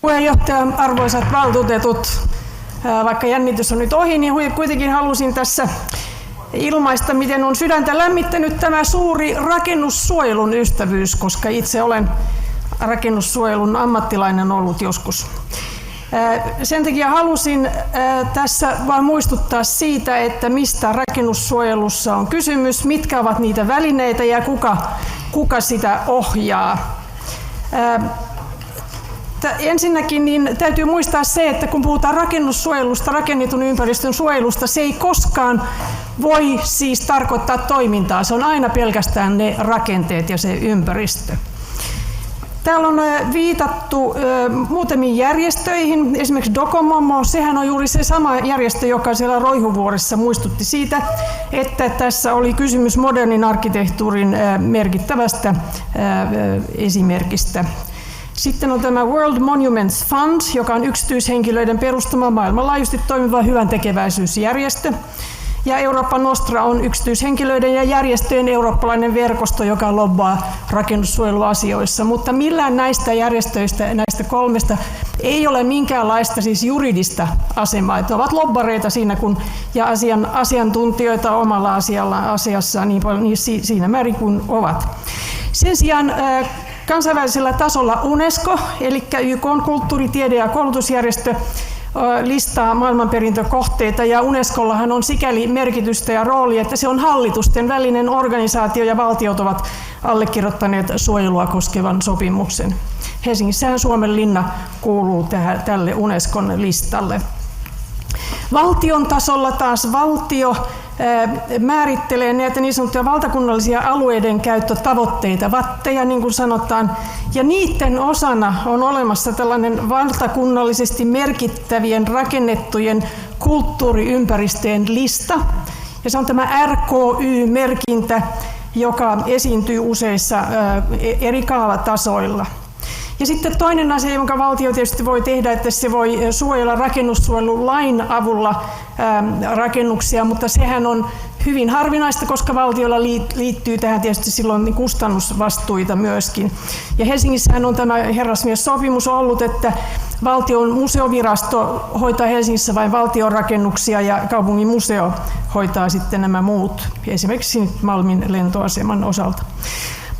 Puheenjohtaja, arvoisat valtuutetut, vaikka jännitys on nyt ohi, niin kuitenkin halusin tässä ilmaista, miten on sydäntä lämmittänyt tämä suuri rakennussuojelun ystävyys, koska itse olen rakennussuojelun ammattilainen ollut joskus. Sen takia halusin tässä vain muistuttaa siitä, että mistä rakennussuojelussa on kysymys, mitkä ovat niitä välineitä ja kuka sitä ohjaa. Ensinnäkin niin täytyy muistaa se, että kun puhutaan rakennussuojelusta, rakennetun ympäristön suojelusta, se ei koskaan voi siis tarkoittaa toimintaa. Se on aina pelkästään ne rakenteet ja se ympäristö. Täällä on viitattu muutamiin järjestöihin, esimerkiksi Docomomo, sehän on juuri se sama järjestö, joka siellä Roihuvuoressa muistutti siitä, että tässä oli kysymys modernin arkkitehtuurin merkittävästä esimerkistä. Sitten on tämä World Monuments Fund, joka on yksityishenkilöiden perustama maailmanlaajuisesti toimiva hyväntekeväisyysjärjestö. Ja Eurooppa Nostra on yksityishenkilöiden ja järjestöjen eurooppalainen verkosto, joka lobbaa rakennussuojeluasioissa. Mutta millään näistä järjestöistä, näistä kolmesta, ei ole minkäänlaista siis juridista asemaa. Että ovat lobbareita siinä ja asiantuntijoita omalla asiassaan niin paljon niin siinä määrin kuin ovat. Sen sijaan kansainvälisellä tasolla UNESCO, eli YK:n kulttuuri-, tiede- ja koulutusjärjestö, listaa maailmanperintökohteita, ja UNESCOllahan on sikäli merkitystä ja rooli, että se on hallitusten välinen organisaatio ja valtiot ovat allekirjoittaneet suojelua koskevan sopimuksen. Helsingissähän Suomen linna kuuluu tälle UNESCOn listalle. Valtion tasolla taas valtio määrittelee näitä niin sanottuja valtakunnallisia alueiden käyttötavoitteita, vatteja niin kuin sanotaan, ja niiden osana on olemassa tällainen valtakunnallisesti merkittävien rakennettujen kulttuuriympäristöjen lista, ja se on tämä RKY-merkintä, joka esiintyy useissa eri kaavatasoilla. Ja sitten toinen asia, jonka valtio tietysti voi tehdä, että se voi suojella rakennussuojelulain avulla rakennuksia, mutta sehän on hyvin harvinaista, koska valtiolla liittyy tähän tietysti silloin kustannusvastuita myöskin. Ja Helsingissähän on tämä herrasmies-sopimus ollut, että valtion museovirasto hoitaa Helsingissä vain valtion rakennuksia ja kaupungin museo hoitaa sitten nämä muut, esimerkiksi Malmin lentoaseman osalta.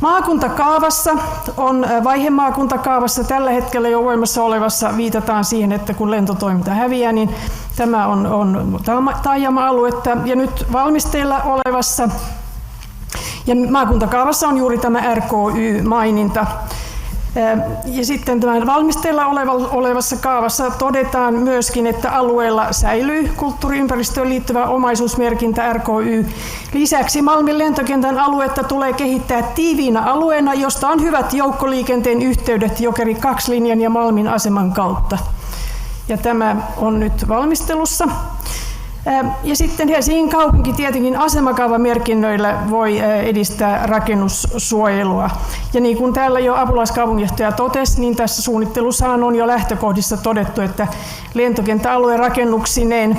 Maakuntakaavassa on vaihemaakuntakaavassa tällä hetkellä jo voimassa olevassa, viitataan siihen, että kun lentotoiminta häviää, niin tämä on taajama-aluetta, ja nyt valmisteilla olevassa ja maakuntakaavassa on juuri tämä RKY-maininta. Ja sitten tämän valmisteilla olevassa kaavassa todetaan myöskin, että alueella säilyy kulttuuriympäristöön liittyvä omaisuusmerkintä RKY. Lisäksi Malmin lentokentän aluetta tulee kehittää tiiviinä alueena, josta on hyvät joukkoliikenteen yhteydet Jokeri 2-linjan ja Malmin aseman kautta. Ja tämä on nyt valmistelussa. Ja sitten Helsingin kaupunki tietenkin asemakaavamerkinnöillä voi edistää rakennussuojelua. Ja niin kuin täällä jo apulaiskaupunginjohtaja totesi, niin tässä suunnittelussahan on jo lähtökohdissa todettu, että lentokenttäalueen rakennuksineen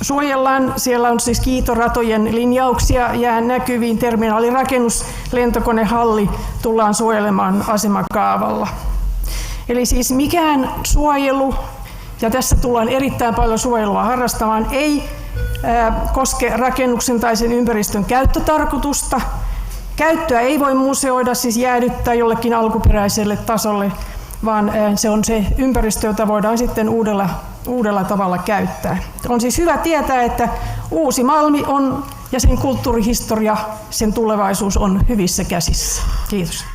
suojellaan. Siellä on siis kiitoratojen linjauksia jää näkyviin, terminaalirakennus, lentokonehalli tullaan suojelemaan asemakaavalla. Eli siis mikään suojelu, ja tässä tullaan erittäin paljon suojelua harrastamaan, ei koske rakennuksen tai sen ympäristön käyttötarkoitusta. Käyttöä ei voi museoida, siis jäädyttää jollekin alkuperäiselle tasolle, vaan se on se ympäristö, jota voidaan sitten uudella tavalla käyttää. On siis hyvä tietää, että Uusi Malmi on ja sen kulttuurihistoria, sen tulevaisuus on hyvissä käsissä. Kiitos.